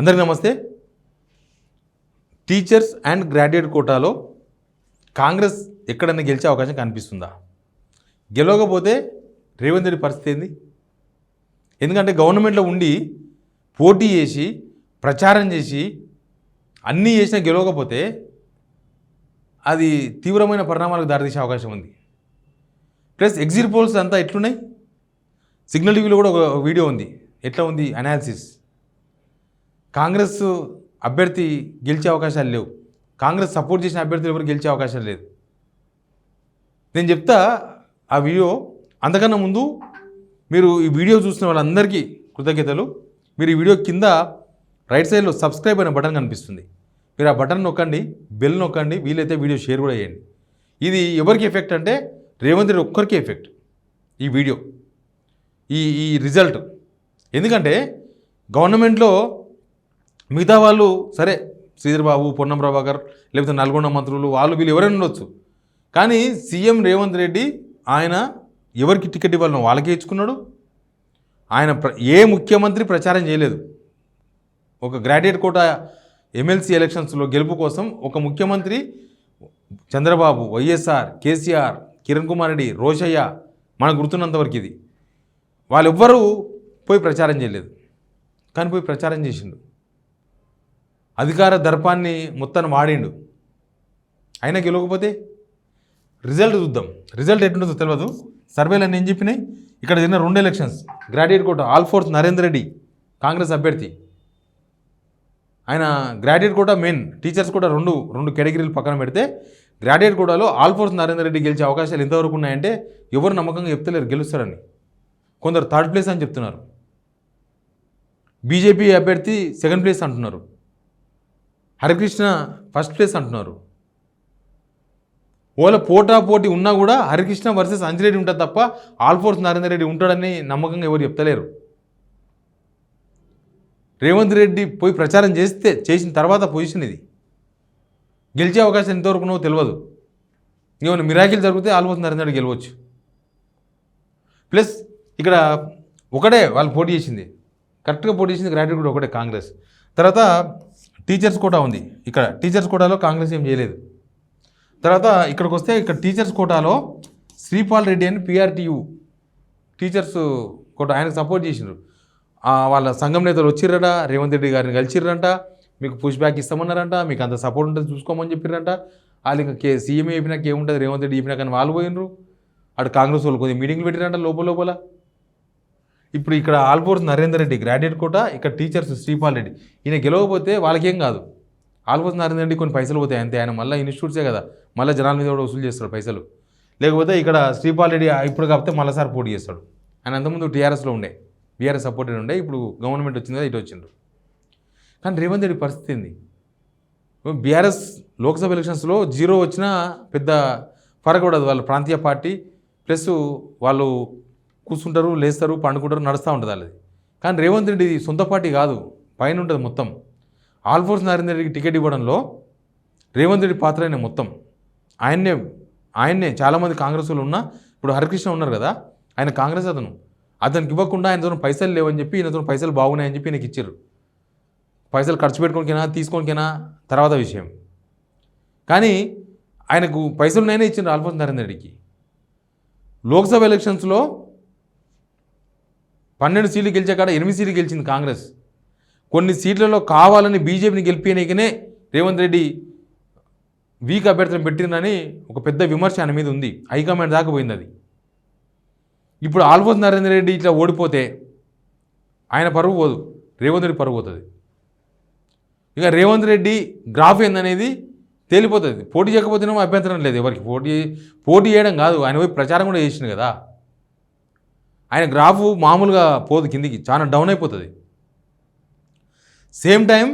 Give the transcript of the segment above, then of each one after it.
అందరికీ నమస్తే. Teachers and graduate కోటాలో కాంగ్రెస్ ఎక్కడన్నా గెలిచే అవకాశం కనిపిస్తుందా? గెలవకపోతే రేవంత్ రెడ్డి పరిస్థితి ఏంది? ఎందుకంటే గవర్నమెంట్లో ఉండి పోటీ చేసి ప్రచారం చేసి అన్నీ చేసినా గెలవకపోతే అది తీవ్రమైన పరిణామాలకు దారితీసే అవకాశం ఉంది. ప్లస్ ఎగ్జిట్ పోల్స్ అంతా ఎట్లున్నాయి? సిగ్నల్ టీవీలో కూడా ఒక వీడియో ఉంది. ఎట్లా ఉంది అనాలిసిస్? కాంగ్రెస్ అభ్యర్థి గెలిచే అవకాశాలు లేవు. కాంగ్రెస్ సపోర్ట్ చేసిన అభ్యర్థులు ఎవరు గెలిచే అవకాశం లేదు. నేను చెప్తా ఆ వీడియో. అంతకన్నా ముందు మీరు ఈ వీడియో చూసిన వాళ్ళందరికీ కృతజ్ఞతలు. మీరు ఈ వీడియో కింద రైట్ సైడ్లో సబ్స్క్రైబ్ అనే బటన్ కనిపిస్తుంది. మీరు ఆ బటన్ నొక్కండి, బెల్ నొక్కండి, వీలైతే వీడియో షేర్ కూడా చేయండి. ఇది ఎవరికి ఎఫెక్ట్ అంటే రేవంత్ రెడ్డి ఒక్కరికి ఎఫెక్ట్ ఈ వీడియో, ఈ రిజల్ట్. ఎందుకంటే గవర్నమెంట్లో మిగతా వాళ్ళు సరే, శ్రీధర్ బాబు, పొన్నం ప్రభాకర్, లేకపోతే నల్గొండ మంత్రులు, వాళ్ళు వీళ్ళు ఎవరైనా ఉండొచ్చు. కానీ సీఎం రేవంత్ రెడ్డి ఆయన ఎవరికి టికెట్ ఇవ్వాలనో వాళ్ళకే ఇచ్చుకున్నాడు. ఆయన ఏ ముఖ్యమంత్రి ప్రచారం చేయలేదు. ఒక గ్రాడ్యుయేట్ కోటా ఎమ్మెల్సీ ఎలక్షన్స్లో గెలుపు కోసం ఒక ముఖ్యమంత్రి చంద్రబాబు, వైఎస్ఆర్, కేసీఆర్, కిరణ్ కుమార్ రెడ్డి, రోషయ్య, మనకు గుర్తున్నంతవరకు ఇది వాళ్ళెవ్వరూ పోయి ప్రచారం చేయలేదు. కానీ పోయి ప్రచారం చేసిండు. అధికార దర్పాన్ని మొత్తాన్ని వాడిండు. అయినా గెలవకపోతే రిజల్ట్ చూద్దాం. రిజల్ట్ ఎట్లుంటుందో తెలియదు. సర్వేలు అన్నీ ఏం చెప్పినాయి? ఇక్కడ జరిగిన 2 elections graduate quota Alphores Narender Reddy Congress అభ్యర్థి. ఆయన గ్రాడ్యుయేట్ కోటా మెయిన్, టీచర్స్ కూడా రెండు కేటగిరీలు పక్కన పెడితే గ్రాడ్యుయేట్ కోటాలో ఆల్ఫోర్స్ నరేందర్ రెడ్డి గెలిచే అవకాశాలు ఎంతవరకు ఉన్నాయంటే ఎవరు నమ్మకంగా చెప్తలేరు గెలుస్తారని. కొందరు 3rd ప్లేస్ అని చెప్తున్నారు. బీజేపీ అభ్యర్థి 2nd ప్లేస్ అంటున్నారు. హరికృష్ణ 1st ప్లేస్ అంటున్నారు. ఓలా పోటీ ఉన్నా కూడా హరికృష్ణ వర్సెస్ అంజిరెడ్డి ఉంటుంది తప్ప ఆల్ఫోర్స్ నరేందర్ రెడ్డి ఉంటాడని నమ్మకంగా ఎవరు చెప్తలేరు. రేవంత్ రెడ్డి పోయి ప్రచారం చేసిన తర్వాత పొజిషన్ ఇది. గెలిచే అవకాశం ఎంతవరకు ఉన్నో తెలియదు. ఏమైనా మిరాకిల్ జరిగితే ఆల్ఫోర్స్ నరేందర్ రెడ్డి గెలవచ్చు. ప్లస్ ఇక్కడ ఒకటే వాళ్ళు పోటీ చేసింది, కరెక్ట్గా పోటీ చేసింది గ్రాడ్యుయేట్ కూడా ఒకటే కాంగ్రెస్. తర్వాత టీచర్స్ కోటా ఉంది. ఇక్కడ టీచర్స్ కోటాలో కాంగ్రెస్ ఏం చేయలేదు. తర్వాత ఇక్కడికి వస్తే ఇక్కడ టీచర్స్ కోటాలో శ్రీపాల్ రెడ్డి అని PRTU టీచర్స్ కోటా ఆయనకు సపోర్ట్ చేసినారు. వాళ్ళ సంఘం నేతలు వచ్చిర్రట, రేవంత్ రెడ్డి గారిని కలిసిర్రంట, మీకు పుష్ బ్యాక్ ఇస్తామన్నారంట, మీకు అంత సపోర్ట్ ఉంటుంది చూసుకోమని చెప్పిర్రంట. వాళ్ళు ఇంకా సీఎం చెప్పినాక ఏముంటుంది, రేవంత్ రెడ్డి చెప్పినా కానీ వాళ్ళు పోయినరు. అటు కాంగ్రెస్ వాళ్ళు కొద్దిగా మీటింగ్లు పెట్టిరంట లోపల. ఇప్పుడు ఇక్కడ ఆల్ఫోర్స్ నరేందర్ రెడ్డి గ్రాడ్యుయేట్ కోటా, ఇక్కడ టీచర్స్ శ్రీపాల్ రెడ్డి. ఈయన గెలవకపోతే వాళ్ళకేం కాదు. ఆల్ఫోర్స్ నరేందర్ రెడ్డి కొన్ని పైసలు పోతాయి అంతే. ఆయన మళ్ళీ ఇన్స్టిట్యూట్సే కదా, మళ్ళీ జనాల మీద కూడా వసూలు చేస్తాడు పైసలు. లేకపోతే ఇక్కడ శ్రీపాల్ రెడ్డి ఇప్పుడు కాకపోతే మళ్ళీసారి పోటీ చేస్తాడు. ఆయన అంతకుముందు టీఆర్ఎస్లో ఉండే, బీఆర్ఎస్ సపోర్టెడ్ ఉండే, ఇప్పుడు గవర్నమెంట్ వచ్చింది కదా, ఇటు వచ్చిండ్రు. కానీ రేవంత్ రెడ్డి పరిస్థితి ఏంది? బీఆర్ఎస్ లోక్సభ ఎలక్షన్స్లో 0 వచ్చినా పెద్ద ఫరక్ పడదు. వాళ్ళ ప్రాంతీయ పార్టీ ప్లస్ వాళ్ళు కూర్చుంటారు, లేస్తారు, పండుకుంటారు, నడుస్తూ ఉంటుంది వాళ్ళది. కానీ రేవంత్ రెడ్డి సొంత పార్టీ కాదు, పైన ఉంటుంది మొత్తం. ఆల్ఫోర్స్ నరేందర్ రెడ్డికి టికెట్ ఇవ్వడంలో రేవంత్ రెడ్డి పాత్ర అయినా మొత్తం ఆయన్నే చాలామంది కాంగ్రెస్ వాళ్ళు ఉన్నా, ఇప్పుడు హరికృష్ణ ఉన్నారు కదా, ఆయన కాంగ్రెస్ అతనికి ఇవ్వకుండా ఆయనతో పైసలు లేవని చెప్పి ఈయనతో పైసలు బాగున్నాయని చెప్పి ఈయనకి ఇచ్చారు. పైసలు ఖర్చు పెట్టుకోనికైనా తీసుకోనికైనా తర్వాత విషయం. కానీ ఆయనకు పైసలు ఉన్నాయనే ఇచ్చిండ్రు ఆల్ఫోర్స్ నరేందర్ రెడ్డికి. లోక్సభ ఎలక్షన్స్లో 12 సీట్లు గెలిచే కాడ 8 సీట్లు గెలిచింది కాంగ్రెస్. కొన్ని సీట్లలో కావాలని బీజేపీని గెలిపినకనే రేవంత్ రెడ్డి వీక్ అభ్యర్థులను పెట్టిందని ఒక పెద్ద విమర్శ ఆయన మీద ఉంది. హైకమాండ్ దాకా పోయింది అది. ఇప్పుడు ఆల్ఫోర్స్ నరేందర్ రెడ్డి ఇట్లా ఓడిపోతే ఆయన పరువు పోదు, రేవంత్ రెడ్డి పరువు పోతుంది. ఇక రేవంత్ రెడ్డి గ్రాఫ్ ఏందనేది తేలిపోతుంది. పోటీ చేయకపోతేనేమో అభ్యంతరం లేదు ఎవరికి. పోటీ చేయడం కాదు, ఆయన పోయి ప్రచారం కూడా చేసింది కదా. ఆయన గ్రాఫ్ మామూలుగా పోదు, కిందికి చాలా డౌన్ అయిపోతుంది. సేమ్ టైం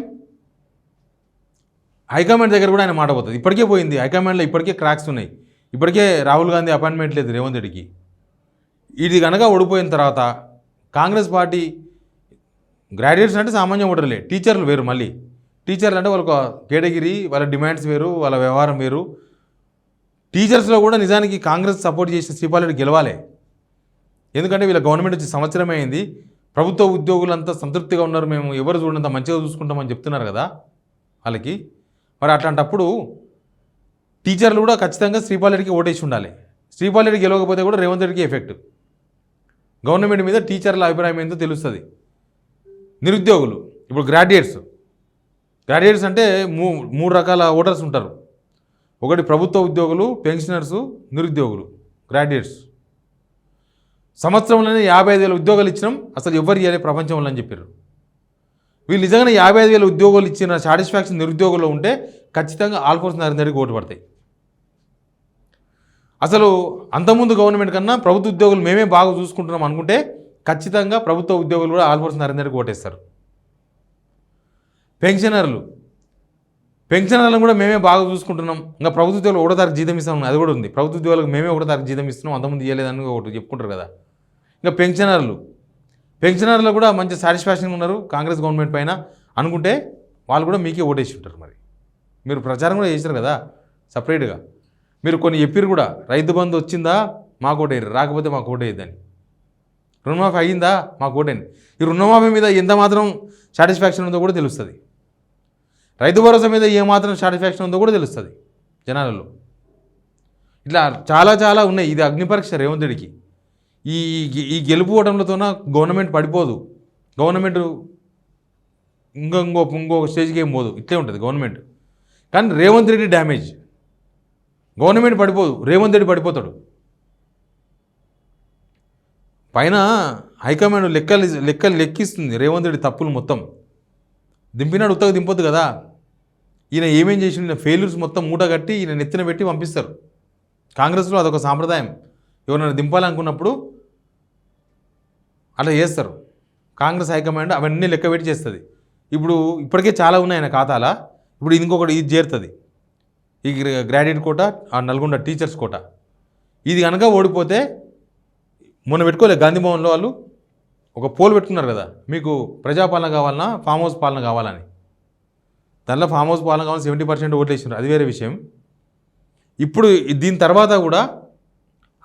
హైకమాండ్ దగ్గర కూడా ఆయన మాట పోతుంది. ఇప్పటికే పోయింది హైకమాండ్లో, ఇప్పటికే క్రాక్స్ ఉన్నాయి. ఇప్పటికే రాహుల్ గాంధీ అపాయింట్మెంట్ లేదు రేవంత్ రెడ్డికి. ఇది కనుక ఓడిపోయిన తర్వాత కాంగ్రెస్ పార్టీ గ్రాడ్యుయేట్స్ అంటే సామాన్య ఓటర్లే, టీచర్లు వేరు. మళ్ళీ టీచర్లు అంటే వాళ్ళకు కేటగిరీ, వాళ్ళ డిమాండ్స్ వేరు, వాళ్ళ వ్యవహారం వేరు. టీచర్స్లో కూడా నిజానికి కాంగ్రెస్ సపోర్ట్ చేసిన శ్రీపాల్ రెడ్డి గెలవాలి. ఎందుకంటే వీళ్ళ గవర్నమెంట్ వచ్చి సంవత్సరమే అయింది. ప్రభుత్వ ఉద్యోగులంతా సంతృప్తిగా ఉన్నారు, మేము ఎవరు చూడంత మంచిగా చూసుకుంటామని చెప్తున్నారు కదా వాళ్ళకి. మరి అట్లాంటప్పుడు టీచర్లు కూడా ఖచ్చితంగా శ్రీపాల్ రెడ్డికి ఓటేసి ఉండాలి. శ్రీపాల్ రెడ్డి గెలవకపోతే కూడా రేవంత్ రెడ్డికి ఎఫెక్ట్. గవర్నమెంట్ మీద టీచర్ల అభిప్రాయం ఏంటో తెలుస్తుంది. నిరుద్యోగులు ఇప్పుడు గ్రాడ్యుయేట్స్ అంటే మూడు రకాల ఓటర్స్ ఉంటారు. ఒకటి ప్రభుత్వ ఉద్యోగులు, పెన్షనర్సు, నిరుద్యోగులు, గ్రాడ్యుయేట్స్. సంవత్సరంలోనే 55,000 ఉద్యోగాలు ఇచ్చినాం, అసలు ఎవరు ఇవ్వలే ప్రపంచంలో అని చెప్పారు. వీళ్ళు నిజంగానే 55,000 ఉద్యోగాలు ఇచ్చిన సాటిస్ఫాక్షన్ నిరుద్యోగుల్లో ఉంటే ఖచ్చితంగా ఆల్ఫోర్స్ నరేందర్ రెడ్డికి ఓటు పడతాయి. అసలు అంతకుముందు గవర్నమెంట్ కన్నా ప్రభుత్వ ఉద్యోగులు మేమే బాగా చూసుకుంటున్నాం అనుకుంటే ఖచ్చితంగా ప్రభుత్వ ఉద్యోగులు కూడా ఆల్ఫోర్స్ నరేందర్ రెడ్డికి ఓటేస్తారు. పెన్షనర్లను కూడా మేమే బాగా చూసుకుంటున్నాం, ఇంకా ప్రభుత్వ ఉద్యోగులు 1వ తారీఖు జీతం ఇస్తాం, అది కూడా ఉంది. ప్రభుత్వ ఉద్యోగులకు మేమే 1వ తారీఖు జీతం ఇస్తున్నాం, అంతకుముందు ఇవ్వలేదని ఒకటి చెప్పుకుంటారు కదా. ఇంకా పెన్షనర్లు కూడా మంచి సాటిస్ఫాక్షన్ ఉన్నారు కాంగ్రెస్ గవర్నమెంట్ పైన అనుకుంటే వాళ్ళు కూడా మీకే ఓటేసి ఉంటారు. మరి మీరు ప్రచారం కూడా చేశారు కదా సపరేట్గా. మీరు కొన్ని చెప్పారు కూడా, రైతు బంధు వచ్చిందా మాకు ఓటేయరు, రాకపోతే మాకు ఓటేయద్దని. రుణమాఫీ అయ్యిందా మాకు ఓటేయండి. ఈ రుణమాఫీ మీద ఎంత మాత్రం సాటిస్ఫాక్షన్ ఉందో కూడా తెలుస్తుంది. రైతు భరోసా మీద ఏమాత్రం సాటిస్ఫాక్షన్ ఉందో కూడా తెలుస్తుంది జనాలలో. ఇట్లా చాలా ఉన్నాయి. ఇది అగ్నిపరీక్ష రేవంత్ రెడ్డికి. ఈ గెలుపు ఓటములతోన గవర్నమెంట్ పడిపోదు, గవర్నమెంట్ ఇంకొక స్టేజ్కి ఏం పోదు, ఇట్లే ఉంటుంది గవర్నమెంట్. కానీ రేవంత్ రెడ్డి డ్యామేజ్. గవర్నమెంట్ పడిపోదు, రేవంత్ రెడ్డి పడిపోతాడు. పైన హైకమాండ్ లెక్కిస్తుంది రేవంత్ రెడ్డి తప్పులు మొత్తం. దింపినాడు, ఉత్తగా దింపొద్దు కదా. ఈయన ఏమేం చేసిన ఫెయిల్యూర్స్ మొత్తం మూట కట్టి ఈయన నెత్తిన పెట్టి పంపిస్తారు. కాంగ్రెస్లో అదొక సాంప్రదాయం. ఎవరైనా దింపాలనుకున్నప్పుడు అట్లా చేస్తారు. కాంగ్రెస్ హైకమాండ్ అవన్నీ లెక్క పెట్టి చేస్తుంది. ఇప్పటికే చాలా ఉన్నాయి ఆయన ఖాతాలా. ఇప్పుడు ఇంకొకటి ఇది చేరుతుంది, ఈ గ్రాడ్యుయేట్ కోట, ఆ నల్గొండ టీచర్స్ కోట. ఇది కనుక ఓడిపోతే, మొన్న పెట్టుకోలే గాంధీ భవన్లో వాళ్ళు ఒక పోల్ పెట్టుకున్నారు కదా, మీకు ప్రజాపాలన కావాలన్నా ఫామ్ హౌస్ పాలన కావాలని. దానిలో ఫామ్ హౌస్ పాలన కావాలని 70% ఓట్లు వేసినారు, అది వేరే విషయం. ఇప్పుడు దీని తర్వాత కూడా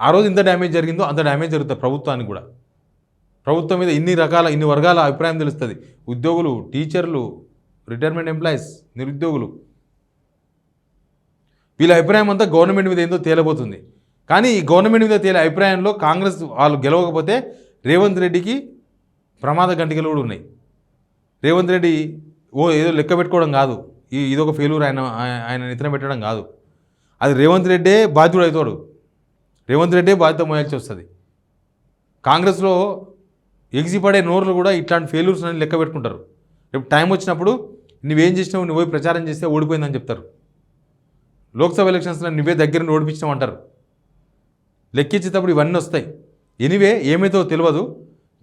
ఆ రోజు ఇంత డ్యామేజ్ జరిగిందో అంత డ్యామేజ్ జరుగుతుంది ప్రభుత్వానికి కూడా. ప్రభుత్వం మీద ఇన్ని వర్గాల అభిప్రాయం తెలుస్తుంది. ఉద్యోగులు, టీచర్లు, రిటైర్మెంట్ ఎంప్లాయీస్, నిరుద్యోగులు, వీళ్ళ అభిప్రాయం అంతా గవర్నమెంట్ మీద ఏందో తేలబోతుంది. కానీ ఈ గవర్నమెంట్ మీద తేలే అభిప్రాయంలో కాంగ్రెస్ వాళ్ళు గెలవకపోతే రేవంత్ రెడ్డికి ప్రమాద గంటికలు కూడా ఉన్నాయి. రేవంత్ రెడ్డి ఏదో లెక్క పెట్టుకోవడం కాదు, ఇదొక ఫెయిల్యూర్ ఆయన నెత్తిన పెట్టడం కాదు. అది రేవంత్ రెడ్డే బాధ్యుడు అవుతాడు, రేవంత్ రెడ్డే బాధ్యత మోయాల్సి వస్తుంది. కాంగ్రెస్లో ఎగిసిపడే నోర్లు కూడా ఇట్లాంటి ఫెయిల్యూర్స్ అని లెక్క పెట్టుకుంటారు. రేపు టైం వచ్చినప్పుడు నువ్వేం చేసినావు, నువ్వు ప్రచారం చేస్తే ఓడిపోయిందని చెప్తారు. లోక్సభ ఎలక్షన్స్లో నువ్వే దగ్గర ఓడిపించినావు అంటారు. లెక్కించేటప్పుడు ఇవన్నీ వస్తాయి. ఎనీవే ఏమైతే తెలియదు,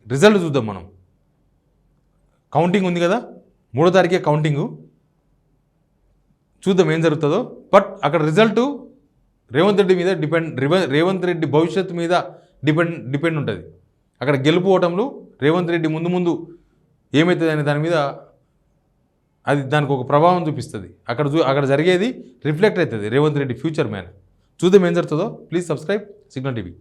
రిజల్ట్ చూద్దాం మనం. కౌంటింగ్ ఉంది కదా, 3వ తారీఖే కౌంటింగు, చూద్దాం ఏం జరుగుతుందో. బట్ అక్కడ రిజల్టు రేవంత్ రెడ్డి మీద రేవంత్ రెడ్డి భవిష్యత్తు మీద డిపెండ్ ఉంటుంది. అక్కడ గెలుపు ఓటములు రేవంత్ రెడ్డి ముందు ఏమవుతుంది అనే దాని మీద అది దానికి ఒక ప్రభావం చూపిస్తుంది. అక్కడ జరిగేది రిఫ్లెక్ట్ అవుతుంది రేవంత్ రెడ్డి ఫ్యూచర్ మ్యాన్. చూద్దాం ఏం జరుగుతుందో. Please subscribe signal TV.